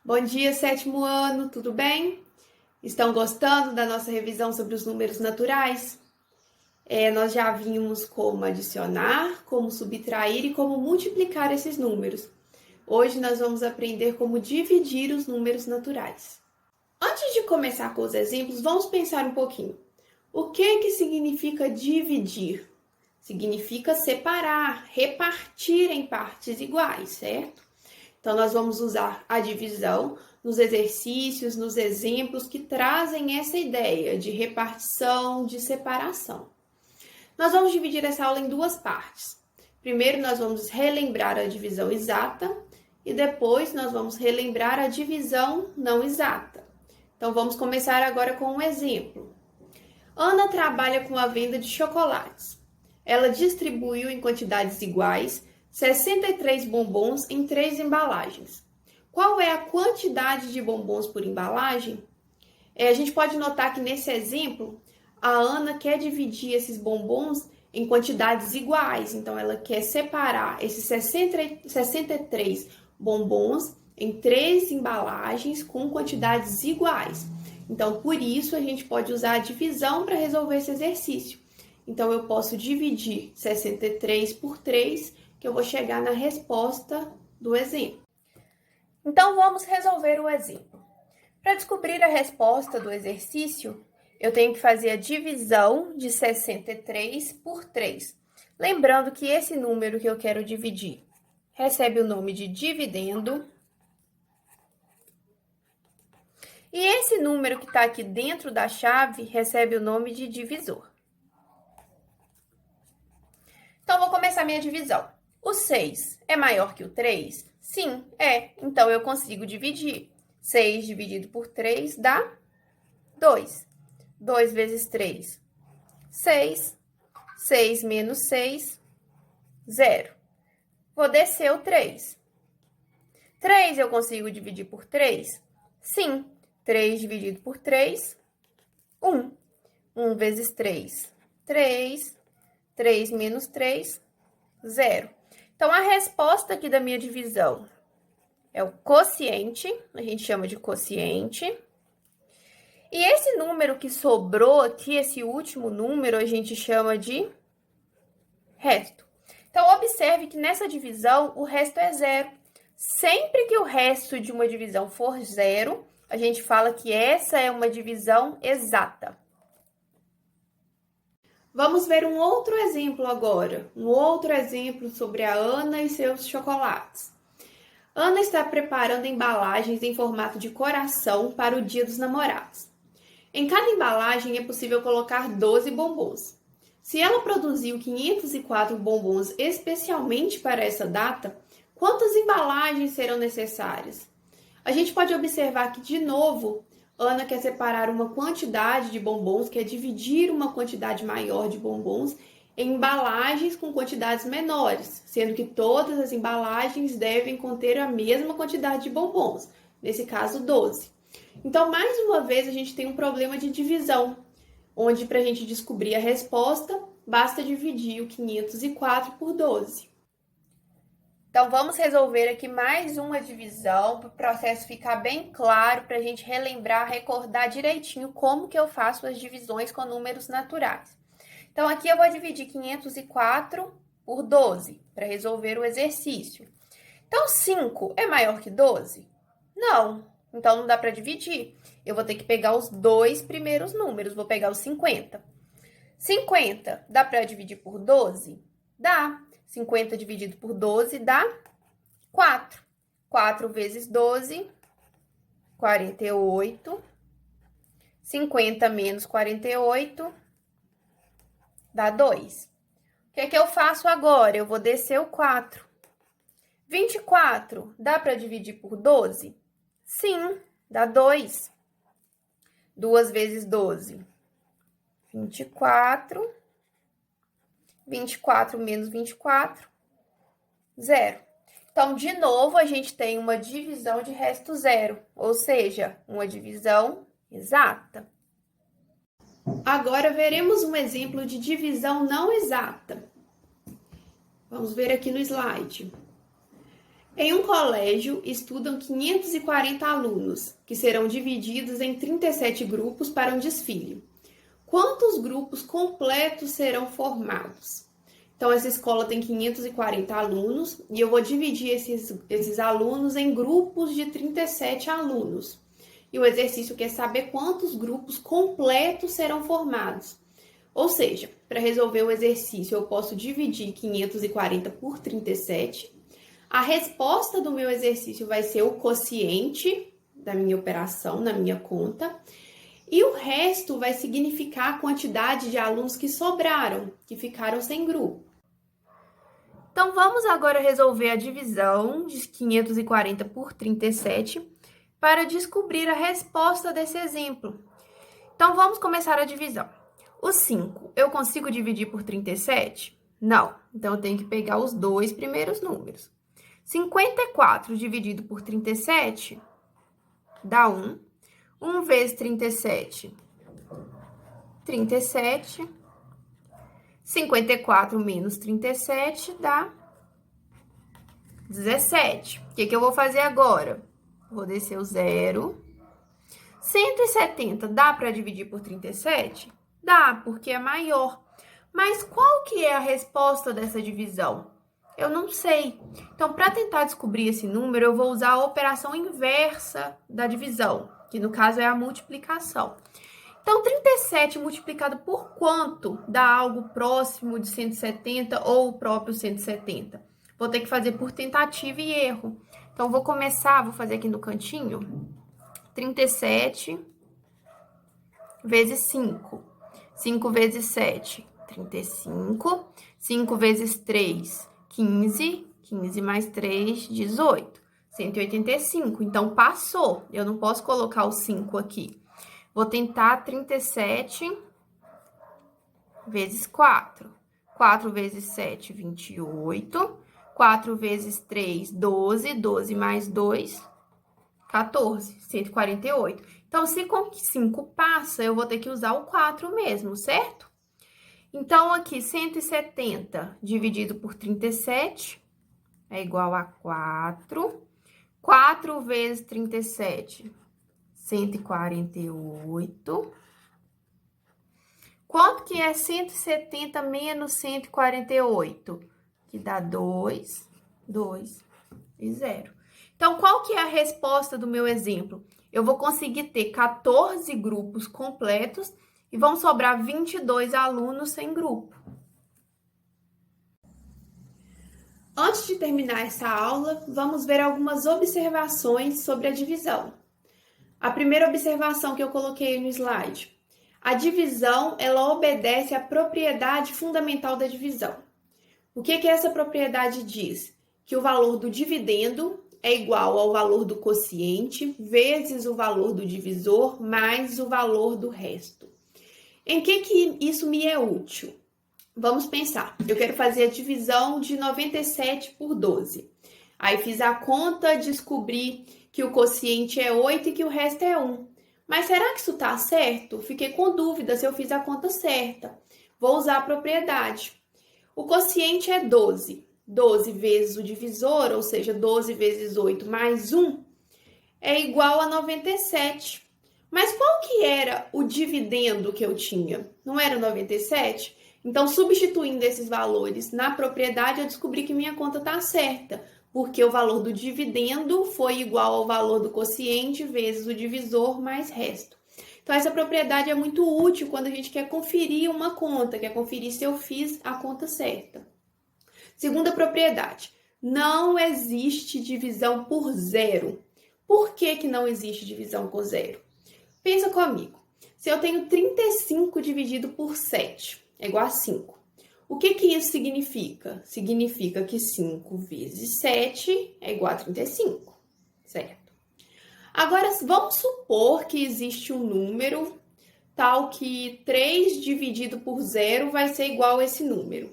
Bom dia, sétimo ano, tudo bem? Estão gostando da nossa revisão sobre os números naturais? Nós já vimos como adicionar, como subtrair e como multiplicar esses números. Hoje nós vamos aprender como dividir os números naturais. Antes de começar com os exemplos, vamos pensar um pouquinho. O que significa dividir? Significa separar, repartir em partes iguais, certo? Então, nós vamos usar a divisão nos exercícios, nos exemplos que trazem essa ideia de repartição, de separação. Nós vamos dividir essa aula em duas partes. Primeiro, nós vamos relembrar a divisão exata e depois nós vamos relembrar a divisão não exata. Então, vamos começar agora com um exemplo. Ana trabalha com a venda de chocolates. Ela distribuiu em quantidades iguais 63 bombons em 3 embalagens. Qual é a quantidade de bombons por embalagem? A gente pode notar que nesse exemplo, a Ana quer dividir esses bombons em quantidades iguais. Então, ela quer separar esses 63 bombons em 3 embalagens com quantidades iguais. Então, por isso, a gente pode usar a divisão para resolver esse exercício. Então, eu posso dividir 63 por 3, que eu vou chegar na resposta do exemplo. Então, vamos resolver o exemplo. Para descobrir a resposta do exercício, eu tenho que fazer a divisão de 63 por 3. Lembrando que esse número que eu quero dividir recebe o nome de dividendo. E esse número que está aqui dentro da chave recebe o nome de divisor. Então, vou começar minha divisão. O 6 é maior que o 3? Sim, é. Então, eu consigo dividir. 6 dividido por 3 dá 2. 2 vezes 3, 6. 6 menos 6, 0. Vou descer o 3. 3 eu consigo dividir por 3? Sim. 3 dividido por 3, 1. 1 vezes 3, 3. 3 menos 3, 0. Então, a resposta aqui da minha divisão é o quociente, a gente chama de quociente. E esse número que sobrou aqui, esse último número, a gente chama de resto. Então, observe que nessa divisão, o resto é 0. Sempre que o resto de uma divisão for 0, a gente fala que essa é uma divisão exata. Vamos ver um outro exemplo agora, um outro exemplo sobre a Ana e seus chocolates. Ana está preparando embalagens em formato de coração para o Dia dos Namorados. Em cada embalagem é possível colocar 12 bombons. Se ela produziu 504 bombons especialmente para essa data, quantas embalagens serão necessárias? A gente pode observar que, de novo, Ana quer separar uma quantidade de bombons, quer dividir uma quantidade maior de bombons em embalagens com quantidades menores, sendo que todas as embalagens devem conter a mesma quantidade de bombons, nesse caso 12. Então, mais uma vez, a gente tem um problema de divisão, onde para a gente descobrir a resposta, basta dividir o 504 por 12. Então, vamos resolver aqui mais uma divisão para o processo ficar bem claro, para a gente relembrar, recordar direitinho como que eu faço as divisões com números naturais. Então, aqui eu vou dividir 504 por 12 para resolver o exercício. Então, 5 é maior que 12? Não. Então, não dá para dividir. Eu vou ter que pegar os dois primeiros números. Vou pegar os 50. 50 dá para dividir por 12? Dá. 50 dividido por 12 dá 4. 4 vezes 12, 48. 50 menos 48 dá 2. O que é que eu faço agora? Eu vou descer o 4. 24 dá para dividir por 12? Sim, dá 2. 2 vezes 12, 24. 24 menos 24, 0. Então, de novo, a gente tem uma divisão de resto zero, ou seja, uma divisão exata. Agora, veremos um exemplo de divisão não exata. Vamos ver aqui no slide. Em um colégio, estudam 540 alunos, que serão divididos em 37 grupos para um desfile. Quantos grupos completos serão formados? Então, essa escola tem 540 alunos e eu vou dividir esses alunos em grupos de 37 alunos. E o exercício quer saber quantos grupos completos serão formados. Ou seja, para resolver o exercício, eu posso dividir 540 por 37. A resposta do meu exercício vai ser o quociente da minha operação, na minha conta. E o resto vai significar a quantidade de alunos que sobraram, que ficaram sem grupo. Então, vamos agora resolver a divisão de 540 por 37 para descobrir a resposta desse exemplo. Então, vamos começar a divisão. O 5, eu consigo dividir por 37? Não. Então, eu tenho que pegar os dois primeiros números. 54 dividido por 37 dá 1. 1 vezes 37, 37. 54 menos 37 dá 17. O que eu vou fazer agora? Vou descer o 0. 170 dá para dividir por 37? Dá, porque é maior. Mas qual que é a resposta dessa divisão? Eu não sei. Então, para tentar descobrir esse número, eu vou usar a operação inversa da divisão, que no caso é a multiplicação. Então, 37 multiplicado por quanto dá algo próximo de 170 ou o próprio 170? Vou ter que fazer por tentativa e erro. Então, vou fazer aqui no cantinho, 37 vezes 5. 5 vezes 7, 35. 5 vezes 3, 15. 15 mais 3, 18. 185. Então, passou. Eu não posso colocar o 5 aqui. Vou tentar 37 vezes 4. 4 vezes 7, 28. 4 vezes 3, 12. 12 mais 2, 14. 148. Então, se com 5 passa, eu vou ter que usar o 4 mesmo, certo? Então, aqui, 170 dividido por 37 é igual a 4. 4 vezes 37, 148. Quanto que é 170 menos 148? Que dá 2, 2 e 0. Então, qual que é a resposta do meu exemplo? Eu vou conseguir ter 14 grupos completos e vão sobrar 22 alunos sem grupo. Antes de terminar essa aula, vamos ver algumas observações sobre a divisão. A primeira observação que eu coloquei no slide. A divisão, ela obedece à propriedade fundamental da divisão. O que essa propriedade diz? Que o valor do dividendo é igual ao valor do quociente vezes o valor do divisor mais o valor do resto. Em que isso me é útil? Vamos pensar. Eu quero fazer a divisão de 97 por 12. Aí fiz a conta, descobri que o quociente é 8 e que o resto é 1. Mas será que isso está certo? Fiquei com dúvida se eu fiz a conta certa. Vou usar a propriedade. O quociente é 12. 12 vezes o divisor, ou seja, 12 vezes 8 mais 1, é igual a 97. Mas qual que era o dividendo que eu tinha? Não era 97? Então, substituindo esses valores na propriedade, eu descobri que minha conta está certa, porque o valor do dividendo foi igual ao valor do quociente vezes o divisor mais resto. Então, essa propriedade é muito útil quando a gente quer conferir uma conta, quer conferir se eu fiz a conta certa. Segunda propriedade, não existe divisão por zero. Por que não existe divisão por zero? Pensa comigo, se eu tenho 35 dividido por 7, é igual a 5. O que isso significa? Significa que 5 vezes 7 é igual a 35, certo? Agora, vamos supor que existe um número tal que 3 dividido por 0 vai ser igual a esse número.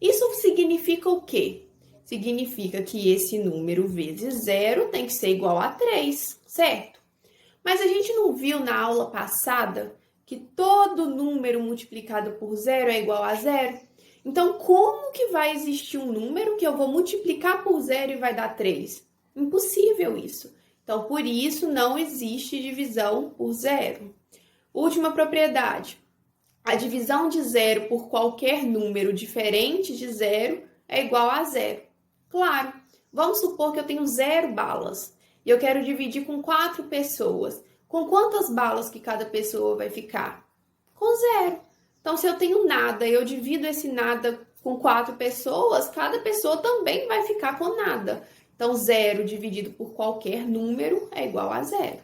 Isso significa o quê? Significa que esse número vezes 0 tem que ser igual a 3, certo? Mas a gente não viu na aula passada que todo número multiplicado por 0 é igual a 0? Então, como que vai existir um número que eu vou multiplicar por zero e vai dar 3? Impossível isso. Então, por isso, não existe divisão por zero. Última propriedade. A divisão de zero por qualquer número diferente de zero é igual a zero. Claro, vamos supor que eu tenho 0 balas e eu quero dividir com 4 pessoas. Com quantas balas que cada pessoa vai ficar? Com 0. Então, se eu tenho nada e eu divido esse nada com 4 pessoas, cada pessoa também vai ficar com nada. Então, 0 dividido por qualquer número é igual a 0.